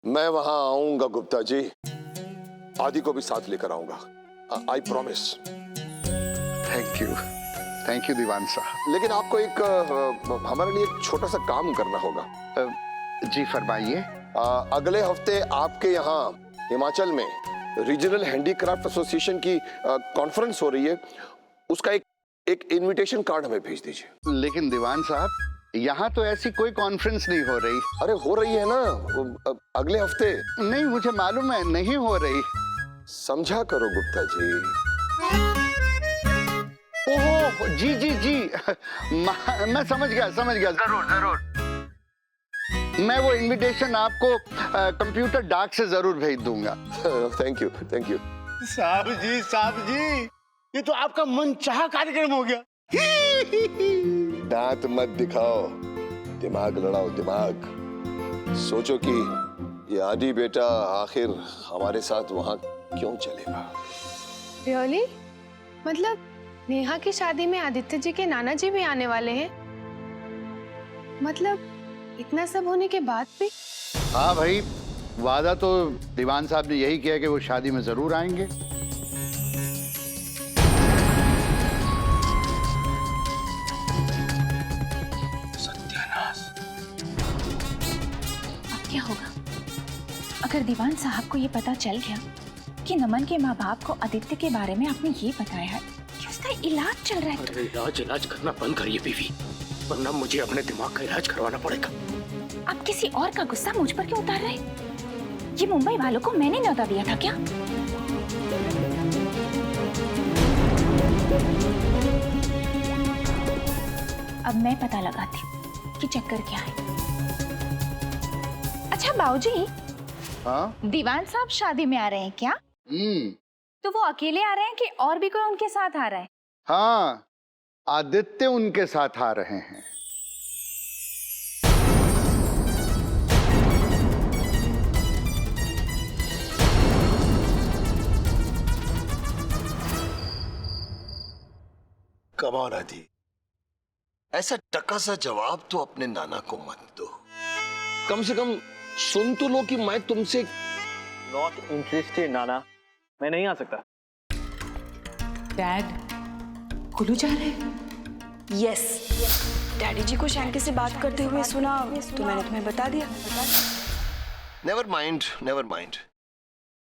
मैं वहां आऊंगा गुप्ता जी, आदि को भी साथ लेकर आऊंगा, आई प्रॉमिस। थैंक यू दीवान साहब। लेकिन आपको एक हमारे लिए एक छोटा सा काम करना होगा। जी फरमाइए। अगले हफ्ते आपके यहाँ हिमाचल में रीजनल हैंडीक्राफ्ट एसोसिएशन की कॉन्फ्रेंस हो रही है, उसका एक इनविटेशन कार्ड हमें भेज दीजिए। लेकिन दीवान साहब, यहाँ तो ऐसी कोई कॉन्फ्रेंस नहीं हो रही। अरे हो रही है ना, अगले हफ्ते। नहीं, मुझे मालूम है नहीं हो रही। समझा करो गुप्ता जी। ओहो जी जी जी मैं समझ गया। जरूर मैं वो इनविटेशन आपको कंप्यूटर डाक से जरूर भेज दूंगा। Thank you. साहब जी ये तो आपका मनचाहा कार्यक्रम हो गया। दांत मत दिखाओ, दिमाग लड़ाओ, दिमाग। सोचो कि ये आदि बेटा आखिर हमारे साथ वहां क्यों चलेगा। रियली? मतलब नेहा की शादी में आदित्य जी के नाना जी भी आने वाले हैं? मतलब इतना सब होने के बाद भी? हाँ भाई, वादा तो दीवान साहब ने यही किया कि वो शादी में जरूर आएंगे। सत्यानाश। अब क्या होगा अगर दीवान साहब को ये पता चल गया कि नमन के माँ बाप को आदित्य के बारे में आपने ये बताया है कि उसका इलाज चल रहा है? अरे इलाज करना बंद करिए बीवी, वरना मुझे अपने दिमाग का इलाज करवाना पड़ेगा। आप किसी और का गुस्सा मुझ पर क्यों उतार रहे? ये मुंबई वालों को मैंने न्योता दिया था क्या? अब मैं पता लगाती हूँ कि चक्कर क्या है। अच्छा बाबूजी, हाँ? दीवान साहब शादी में आ रहे हैं क्या? तो वो अकेले आ रहे हैं कि और भी कोई उनके साथ आ रहा है? हाँ, आदित्य उनके साथ आ रहे हैं। कमाल आदि, ऐसा टका सा जवाब तो अपने नाना को मत दो। कम से कम सुन तो लो कि मैं तुमसे नॉट इंटरेस्टेड नाना, मैं नहीं आ सकता। डैड, कुल्लू जा रहे? यस, डैडी जी को शैंकी से बात करते हुए सुना तो मैंने तुम्हें बता दिया। Never mind.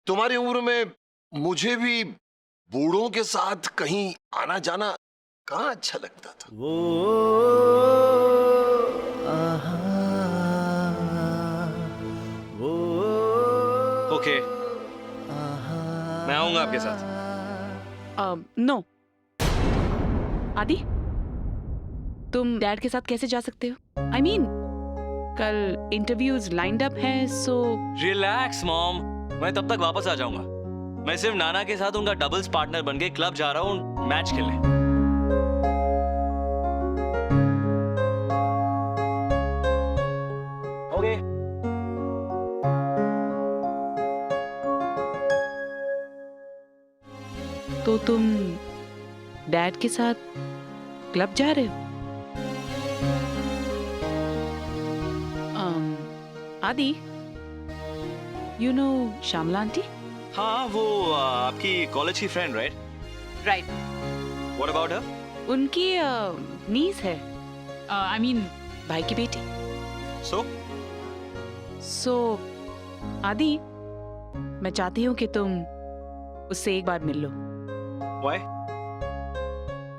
तुम्हारी उम्र में मुझे भी बूढ़ों के साथ कहीं आना जाना कहाँ अच्छा लगता था। ओके, मैं आऊंगा आपके साथ। नो आदि, तुम डैड के साथ कैसे जा सकते हो? आई मीन, कल इंटरव्यूज लाइंड अप हैं, सो रिलैक्स मॉम, मैं तब तक वापस आ जाऊंगा। मैं सिर्फ नाना के साथ उनका डबल्स पार्टनर बन के क्लब जा रहा हूँ मैच खेलने। ओके। तो तुम डैड के साथ क्लब जा रहे हो? आदि, यू नो श्यामला आंटी? हाँ, वो आपकी कॉलेज की friend, right? Right. What about her? उनकी नीस है, आई मीन भाई की बेटी। सो आदि, मैं चाहती हूँ कि तुम उससे एक बार मिल लो। Why?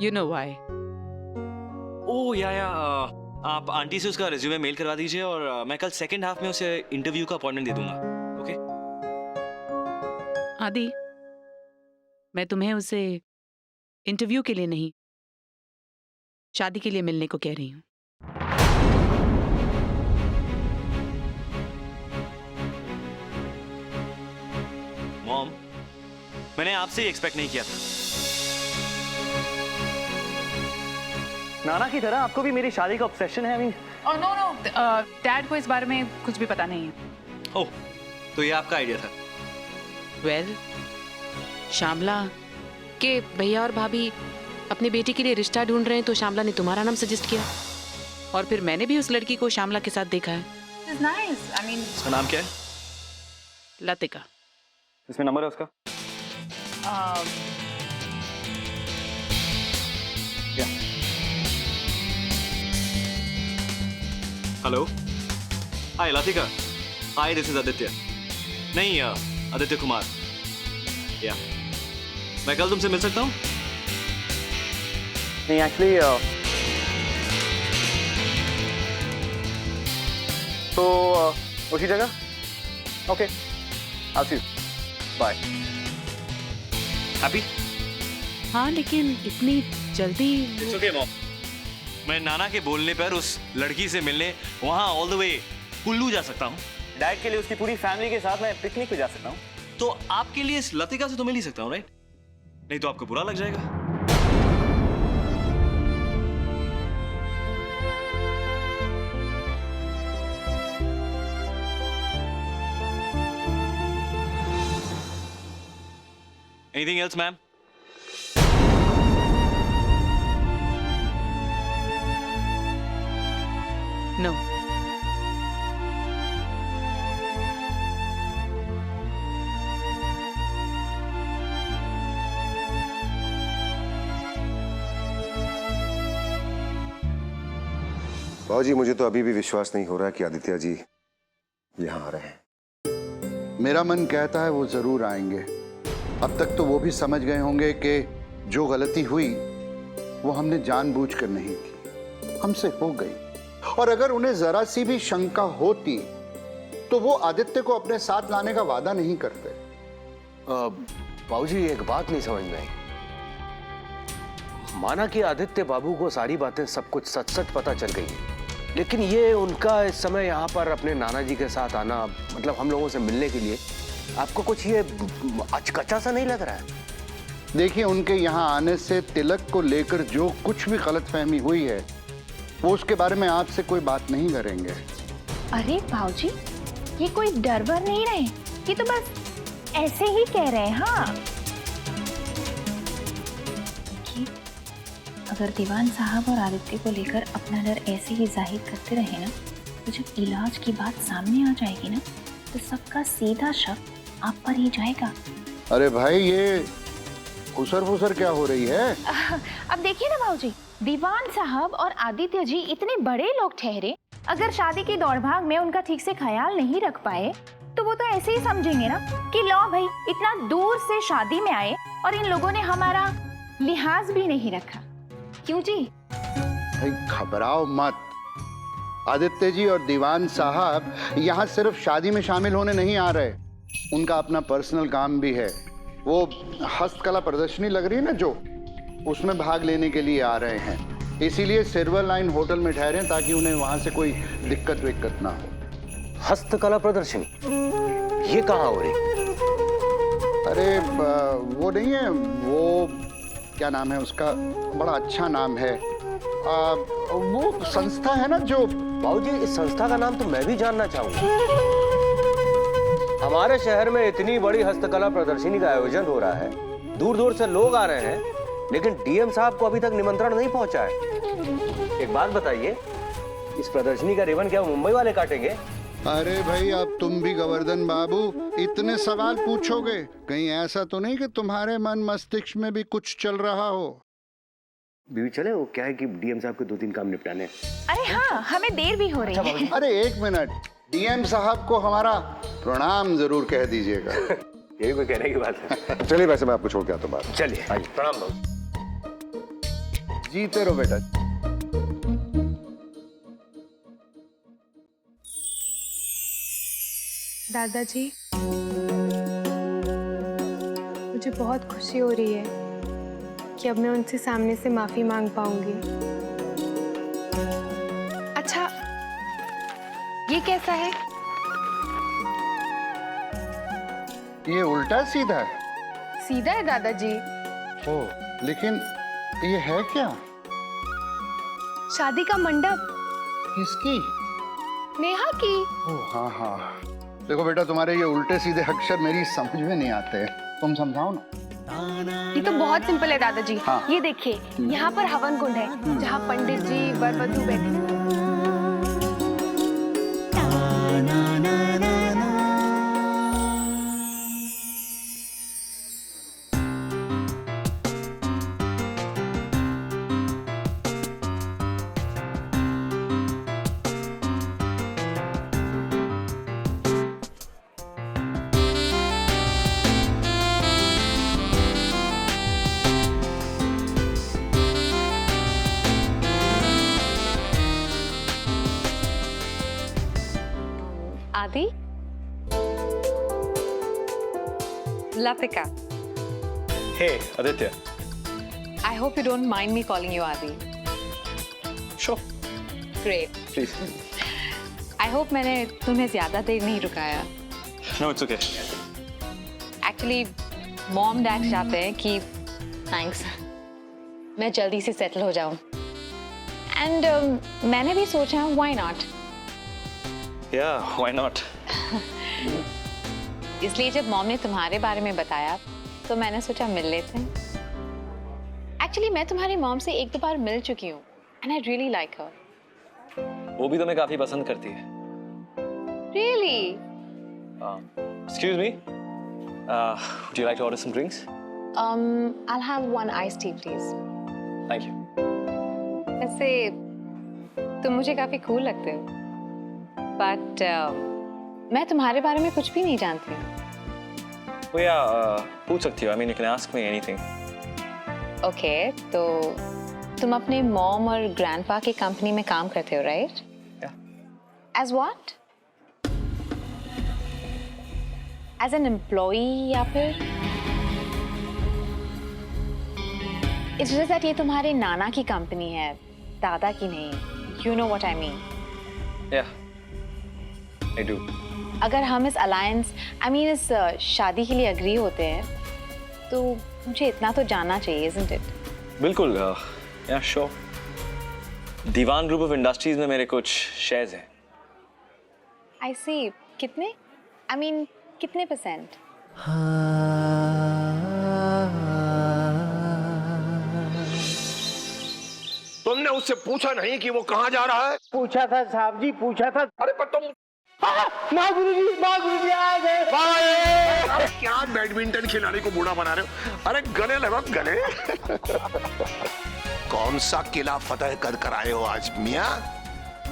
You know why? ओह या आप आंटी से उसका रिज्यूमे मेल करवा दीजिए और मैं कल सेकंड हाफ में उसे इंटरव्यू का अपॉइंटमेंट दे दूंगा। ओके? आदि, मैं तुम्हें उसे इंटरव्यू के लिए नहीं, शादी के लिए मिलने को कह रही हूँ। मॉम, मैंने आपसे ही एक्सपेक्ट नहीं किया था। नाना की तरह आपको भी मेरी शादी का ऑब्सेशन है? नो, डैड को इस बारे में कुछ भी पता नहीं है। ओह, तो ये आपका आइडिया था? वेल, श्यामला के भैया और भाभी अपनी बेटी के लिए रिश्ता ढूंढ रहे हैं, तो श्यामला ने तुम्हारा नाम सजेस्ट किया और फिर मैंने भी उस लड़की को श्यामला के साथ देखा है। उसका नाम क्या है? लतिका। इसमें नंबर है उसका? Hello, hi Latika, hi this is Aditya. नहीं आदित्य कुमार। या मैं कल तुमसे मिल सकता हूँ? नहीं एक्चुअली तो उसी जगह। Okay, I see you, bye. Happy? हाँ, लेकिन इतनी जल्दी इट्स ओके मॉम। मैं नाना के बोलने पर उस लड़की से मिलने वहाँ ऑल द वे कुल्लू जा सकता हूँ। डैड के लिए उसकी पूरी फैमिली के साथ मैं पिकनिक पे जा सकता हूँ। तो आपके लिए इस लतिका से तो मिल ही सकता हूँ, राइट? नहीं तो आपको बुरा लग जाएगा। Anything else, ma'am? नो। बाबूजी, मुझे तो अभी भी विश्वास नहीं हो रहा कि आदित्य जी यहाँ आ रहे हैं। मेरा मन कहता है वो जरूर आएंगे। अब तक तो वो भी समझ गए होंगे कि जो गलती हुई वो हमने जानबूझकर नहीं की, हमसे हो गई। और अगर उन्हें जरा सी भी शंका होती तो वो आदित्य को अपने साथ लाने का वादा नहीं करते। बाबूजी, एक बात नहीं समझ में आई। माना कि आदित्य बाबू को सारी बातें सब कुछ सच सच पता चल गई, लेकिन ये उनका इस समय यहाँ पर अपने नाना जी के साथ आना, मतलब हम लोगों से मिलने के लिए, आपको कुछ ये अचकचा सा नहीं लग रहा है? देखिए, उनके यहाँ आने से तिलक को लेकर जो कुछ भी गलतफहमी हुई है वो उसके बारे में आपसे कोई बात नहीं करेंगे। अरे भाऊजी, ये कोई डर वर नहीं रहे, ये तो बस ऐसे ही कह रहे हैं। हाँ, कि अगर दीवान साहब और आदित्य को लेकर अपना डर ऐसे ही जाहिर करते रहे ना, तो जब इलाज की बात सामने आ जाएगी ना, तो सबका सीधा शक आप पर ही जाएगा। अरे भाई, ये खुसर क्या हो रही है? अब देखिए ना भाऊजी, दीवान साहब और आदित्य जी इतने बड़े लोग ठहरे, अगर शादी की दौड़भाग में उनका ठीक से ख्याल नहीं रख पाए तो वो तो ऐसे ही समझेंगे ना कि लो भाई, इतना दूर से शादी में आए और इन लोगों ने हमारा लिहाज भी नहीं रखा। क्यों जी? भाई घबराओ मत। आदित्य जी और दीवान साहब यहाँ सिर्फ शादी में शामिल होने नहीं आ रहे, उनका अपना पर्सनल काम भी है। वो हस्तकला प्रदर्शनी लग रही है ना जो, उसमें भाग लेने के लिए आ रहे हैं। इसीलिए सिल्वर लाइन होटल में ठहरे ताकि उन्हें वहां से कोई दिक्कत ना हो। हस्तकला प्रदर्शनी ये कहाँ हो रही? अरे वो नहीं है, वो क्या नाम है उसका, बड़ा अच्छा नाम है, वो संस्था है ना जो। बाबूजी, इस संस्था का नाम तो मैं भी जानना चाहूंगा। हमारे शहर में इतनी बड़ी हस्तकला प्रदर्शनी का आयोजन हो रहा है, दूर दूर से लोग आ रहे हैं, लेकिन डीएम साहब को अभी तक निमंत्रण नहीं पहुंचा है। एक बात बताइए, इस प्रदर्शनी का रिबन क्या मुंबई वाले काटेंगे? अरे भाई, अब तुम भी गोवर्धन बाबू इतने सवाल पूछोगे? कहीं ऐसा तो नहीं कि तुम्हारे मन मस्तिष्क में भी कुछ चल रहा हो? बीवी चले, वो क्या है कि डीएम साहब के 2-3 काम निपटाने। अरे हाँ, हमें देर भी हो रही है। अरे एक मिनट, डीएम साहब को हमारा प्रणाम जरूर कह दीजिएगा। यही कोई कहने की बात है। चलिए, वैसे मैं आपको छोड़ के आता हूँ बाहर। चलिए, आइए। प्रणाम बाबू। जीते रहो बेटा। दादाजी, मुझे बहुत खुशी हो रही है कि अब मैं उनसे सामने से माफी मांग पाऊंगी। अच्छा, ये कैसा है? ये उल्टा सीधा है? सीधा है दादाजी। ओ, लेकिन ये है क्या? शादी का मंडप। किसकी? नेहा की। ओ हाँ हाँ, देखो बेटा, तुम्हारे ये उल्टे सीधे अक्षर मेरी समझ में नहीं आते, तुम समझाओ ना। ये तो बहुत सिंपल है दादाजी। हाँ। ये देखिए, यहाँ पर हवन कुंड है जहाँ पंडित जी वर वधू बैठे हैं। Latika. Hey, Aditya. I hope you don't mind me calling you Adi. Sure. Great. Please. I hope मैंने तुम्हें ज़्यादा देर नहीं रुकाया. No, it's okay. Actually, mom dad चाहते हैं कि थैंक्स मैं जल्दी से सेटल हो जाऊं. एंड मैंने भी सोचा why not. Yeah, why not? इसलिए जब मॉम ने तुम्हारे बारे में बताया तो मैंने सोचा मिल लेते हैं. एक्चुअली मैं तुम्हारी मॉम से एक दो बार मिल चुकी हूँ एंड आई रियली लाइक हर. वो भी तुम्हें काफी पसंद करती है. Really? Excuse me. Would you like to order some drinks? I'll have one iced tea please. Thank you. वैसे तुम मुझे काफी कूल लगते हो. बट मैं तुम्हारे बारे में कुछ भी नहीं जानती. Oh yeah, पूछ सकती हो. I mean, you can ask me anything. Okay, तो तुम अपने मॉम और ग्रैंडपा की कंपनी में काम करते हो, right? Yeah. As what? As an employee या फिर? इट्स जस्ट दैट ये तुम्हारे नाना की कंपनी है, दादा की नहीं. You know what I mean. Yeah. I do. अगर हम इस अलायंस इस शादी के लिए अग्री होते हैं तो मुझे इतना तो जानना चाहिए, isn't it? बिल्कुल. Yeah, sure. Dewan group of industries में मेरे कुछ शेयर्स हैं. I see. कितने? कितने %? तुमने उससे पूछा नहीं कि वो कहाँ जा रहा है? पूछा था साहब जी, पूछा था. अरे पर तुम माँ गुरुजी आ गए. अरे क्या बैडमिंटन खिलाड़ी को बूढ़ा बना रहे हो? अरे गले लगो गले. कौन सा किला फतेह कर आए हो आज मियाँ?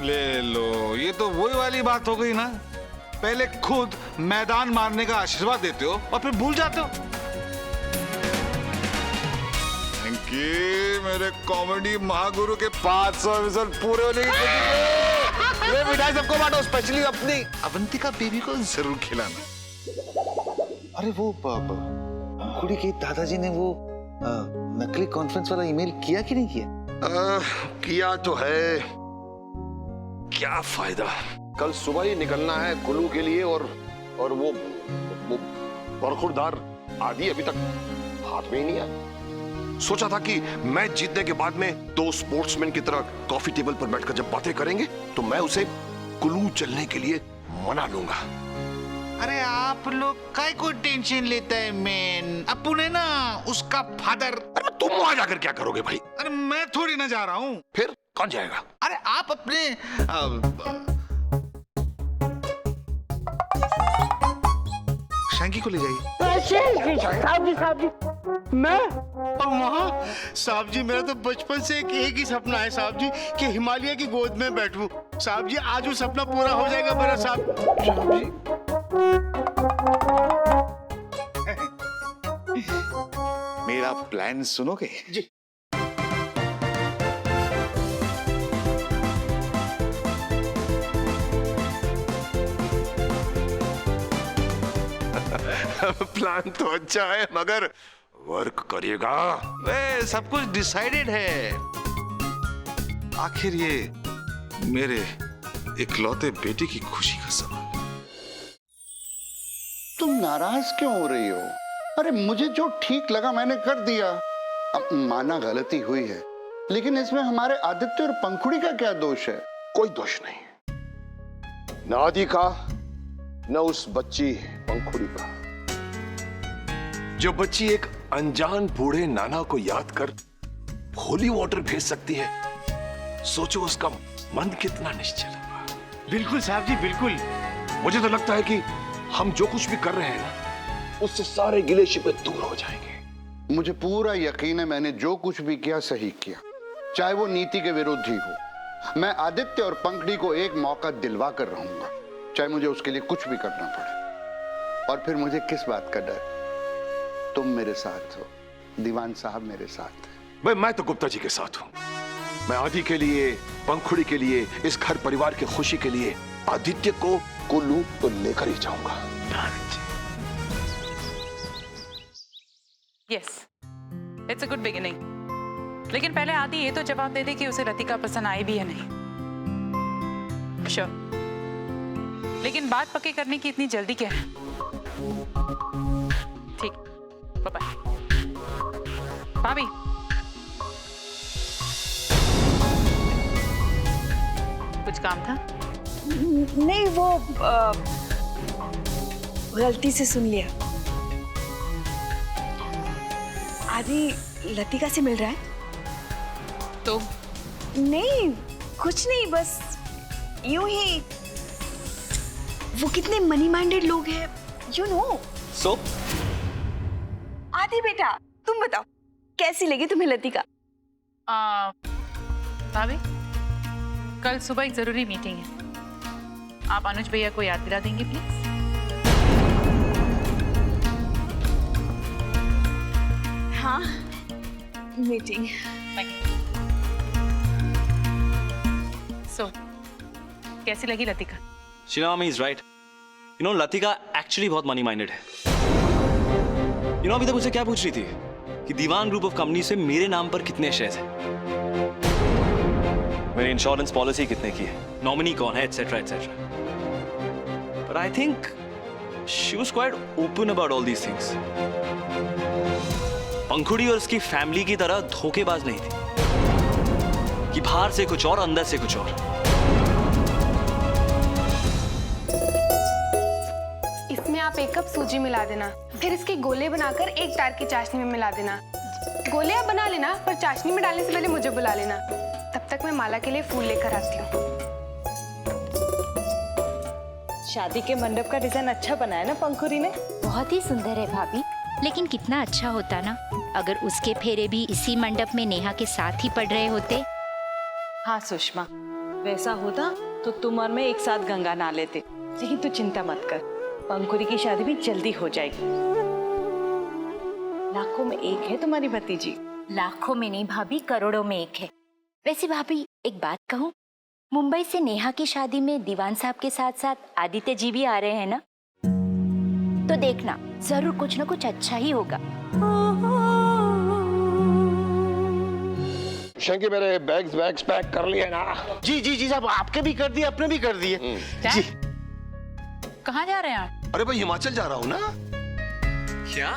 ले लो, ये तो वही वाली बात हो गई ना. पहले खुद मैदान मारने का आशीर्वाद देते हो और फिर भूल जाते हो. थैंक यू मेरे कॉमेडी महागुरु के 500 एपिसोड पूरे होने की खुशी में. ये मिठाई सबको बांटो, स्पेशली अपनी अवंतिका बेबी को जरूर खिलाना. अरे वो कुड़ी के दादाजी ने वो नकली कॉन्फ्रेंस वाला ईमेल किया कि नहीं किया? किया तो है. क्या फायदा? कल सुबह ही निकलना है कुल्लू के लिए और वो बरखुरदार आदि अभी तक हाथ में ही नहीं आया. सोचा था कि मैच जीतने के बाद में दो स्पोर्ट्समैन की तरह कॉफी टेबल पर बैठकर जब बातें करेंगे तो मैं उसे कुल्लू चलने के लिए मना लूंगा. अरे आप लोग काय को टेंशन लेता है मैन? अप्पू ने ना उसका फादर. अरे तुम वहां जाकर क्या करोगे भाई? अरे मैं थोड़ी ना जा रहा हूँ. फिर कौन जाएगा? अरे आप अपने शैंकी को ले जाइए. साहब जी मैं और वहाँ साहब जी, मेरा तो बचपन से एक ही सपना है साहब जी कि हिमालय की गोद में बैठूं. साहब जी आज वो सपना पूरा हो जाएगा मेरा. साहब जी मेरा प्लान सुनोगे? जी. प्लान तो अच्छा है मगर वर्क करेगा? वे सब कुछ डिसाइडेड है. आखिर ये मेरे इकलौते बेटे की खुशी का सवाल. तुम नाराज क्यों हो रही हो? अरे मुझे जो ठीक लगा मैंने कर दिया. अब माना गलती हुई है, लेकिन इसमें हमारे आदित्य और पंखुड़ी का क्या दोष है? कोई दोष नहीं. न आदि का न उस बच्ची पंखुड़ी का. जो बच्ची एक अनजान बूढ़े नाना को याद कर होली वाटर भेज सकती है, सोचो उसका मन कितना निश्चल होगा. बिल्कुल साहब जी, बिल्कुल. मुझे तो लगता है कि हम जो कुछ भी कर रहे हैं ना, उससे सारे गिले शिकवे दूर हो जाएंगे. मुझे पूरा यकीन है मैंने जो कुछ भी किया सही किया, चाहे वो नीति के विरुद्ध ही हो. मैं आदित्य और पंखुड़ी को एक मौका दिलवा कर रहूंगा, चाहे मुझे उसके लिए कुछ भी करना पड़े. और फिर मुझे किस बात का डर? तुम मेरे साथ हो, दीवान साहब मेरे साथ है. भाई मैं तो गुप्ता जी के साथ हूं. मैं आदि के लिए, पंखुड़ी के लिए, इस घर परिवार की खुशी के लिए आदित्य को कुल्लू तो लेकर ही जाऊंगा. Yes, it's a good beginning. लेकिन पहले आदि ये तो जवाब दे दे कि उसे लतिका पसंद आई भी या नहीं। श्योर, लेकिन बात पक्की करने की इतनी जल्दी क्या है? ठीक, बाय बाय। भाभी, कुछ काम था? नहीं, वो गलती से सुन लिया। आदि लतिका से मिल रहा है? तो नहीं, कुछ नहीं, बस यूं ही। वो कितने मनी माइंडेड लोग हैं, यू नो। सो आदि बेटा, तुम बताओ कैसी लगी तुम्हें लतिका? भाभी, कल सुबह एक जरूरी मीटिंग है, आप अनुज भैया को याद दिला देंगे प्लीज? हाँ, मीटिंग। सो कैसी लगी लतिका? शीला मामी is right. You know, Latika actually बहुत मनी माइंडेड है। यू नो, अभी तक मुझसे क्या पूछ रही थी कि दीवान ग्रुप ऑफ कंपनी से मेरे नाम पर कितने शेयर्स हैं, मेरी इंश्योरेंस पॉलिसी कितने की है, नॉमिनी कौन है, etcetera etcetera. But I think she was quite open about all these things. Pankhuri और उसकी फैमिली की तरह धोखेबाज नहीं थी कि बाहर से कुछ और अंदर से कुछ और। इसमें आप 1 कप सूजी मिला देना, फिर इसके गोले बनाकर 1 तार की चाशनी में मिला देना। गोले आप बना लेना, पर चाशनी में डालने से पहले मुझे बुला लेना। तब तक मैं माला के लिए फूल लेकर आती हूँ। शादी के मंडप का डिजाइन अच्छा बना है ना पंखुड़ी ने? बहुत ही सुंदर है भाभी, लेकिन कितना अच्छा होता ना अगर उसके फेरे भी इसी मंडप में नेहा के साथ ही पड़ रहे होते। हाँ सुषमा, वैसा होता तो तुम और मैं एक साथ गंगा नहा लेते। लेकिन तू चिंता मत कर, पंखुड़ी की शादी भी जल्दी हो जाएगी। लाखों में एक है तुम्हारी भतीजी। लाखों में नहीं भाभी, करोड़ों में एक है। वैसे भाभी एक बात कहूँ, मुंबई से नेहा की शादी में दीवान साहब के साथ साथ आदित्य जी भी आ रहे हैं ना, तो देखना जरूर कुछ ना कुछ अच्छा ही होगा। शंकी, मेरे बैग्स पैक कर लिए ना? जी जी जी साहब, आपके भी कर दिए, अपने भी कर दिए। जी। कहाँ जा रहे हैं आप? अरे भाई, हिमाचल जा रहा हूँ ना। क्या?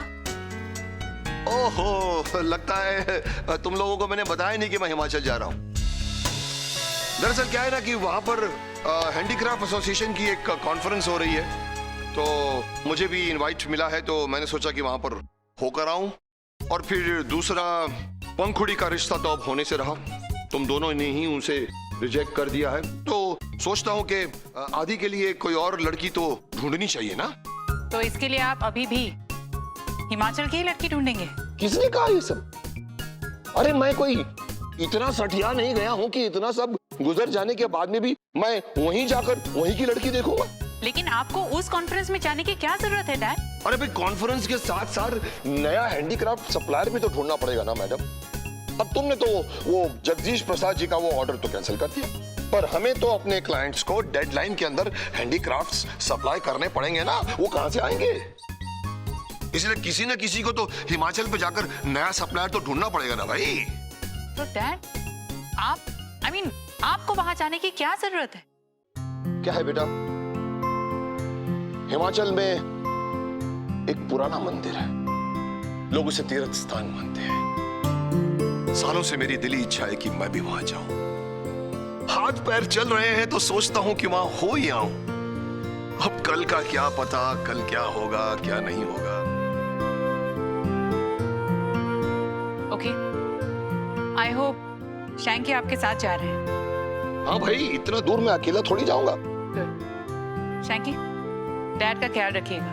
ओहो, लगता है तुम लोगों को मैंने बताया नहीं कि मैं हिमाचल जा रहा हूँ। दरअसल क्या है ना कि वहां पर हैंडीक्राफ्ट एसोसिएशन की एक कॉन्फ्रेंस हो रही है, तो मुझे भी इनवाइट मिला है, तो मैंने सोचा कि वहां पर होकर आऊं। और फिर दूसरा, पंखुड़ी का रिश्ता तो अब होने से रहा, तुम दोनों ने ही उसे रिजेक्ट कर दिया है, तो सोचता हूं कि आदि के लिए कोई और लड़की तो ढूंढनी चाहिए ना। तो इसके लिए आप अभी भी हिमाचल की ही लड़की ढूंढेंगे? किसने कहा ये सब? अरे मैं कोई इतना सठिया नहीं गया हूं कि इतना सब गुजर जाने के बाद में भी मैं वहीं जाकर वहीं की लड़की देखूंगा। लेकिन आपको उस कॉन्फ्रेंस में जाने की क्या जरूरत है डैड? अरे भाई, कॉन्फ्रेंस के साथ साथ नया हैंडीक्राफ्ट सप्लायर भी तो ढूंढना पड़ेगा ना मैडम। अब तुमने तो वो जगदीश प्रसाद जी का वो ऑर्डर तो कैंसिल कर दिया, पर हमें तो अपने क्लाइंट्स को डेडलाइन के अंदर हैंडीक्राफ्ट्स सप्लाई करने पड़ेंगे ना, वो कहां से आएंगे? इसलिए किसी न किसी को तो हिमाचल पे जाकर नया सप्लायर तो ढूंढना पड़ेगा ना भाई। तो डैड, आपको वहां जाने की क्या जरूरत है? क्या है बेटा, हिमाचल में एक पुराना मंदिर है, लोग उसे तीर्थ स्थान मानते हैं। सालों से मेरी दिली इच्छा है कि मैं भी वहां जाऊं। हाथ पैर चल रहे हैं तो सोचता हूं कि वहां हो ही आऊं। अब कल का क्या पता, कल क्या होगा क्या नहीं होगा। ओके, आई होप शैंकी आपके साथ जा रहे हैं। हाँ भाई, इतना दूर मैं अकेला थोड़ी जाऊंगा। शैंकी, डैड का ख्याल रखिएगा,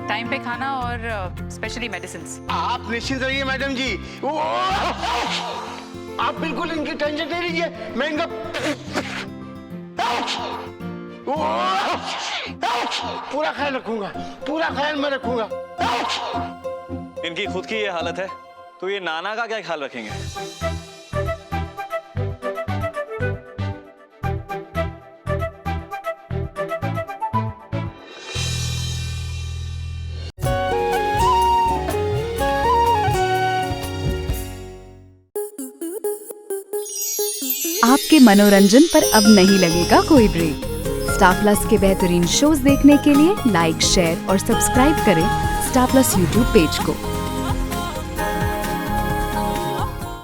टाइम पे खाना और स्पेशली मेडिसिन्स। आप निश्चिंत रहिए मैडम जी, आप बिल्कुल इनकी टेंशन नहीं लीजिए, मैं इनका पूरा ख्याल रखूंगा, पूरा ख्याल मैं रखूंगा। इनकी खुद की ये हालत है तो ये नाना का क्या ख्याल रखेंगे? आपके मनोरंजन पर अब नहीं लगेगा कोई ब्रेक। स्टार प्लस के बेहतरीन शोज देखने के लिए लाइक, शेयर और सब्सक्राइब करें स्टार प्लस यूट्यूब पेज को।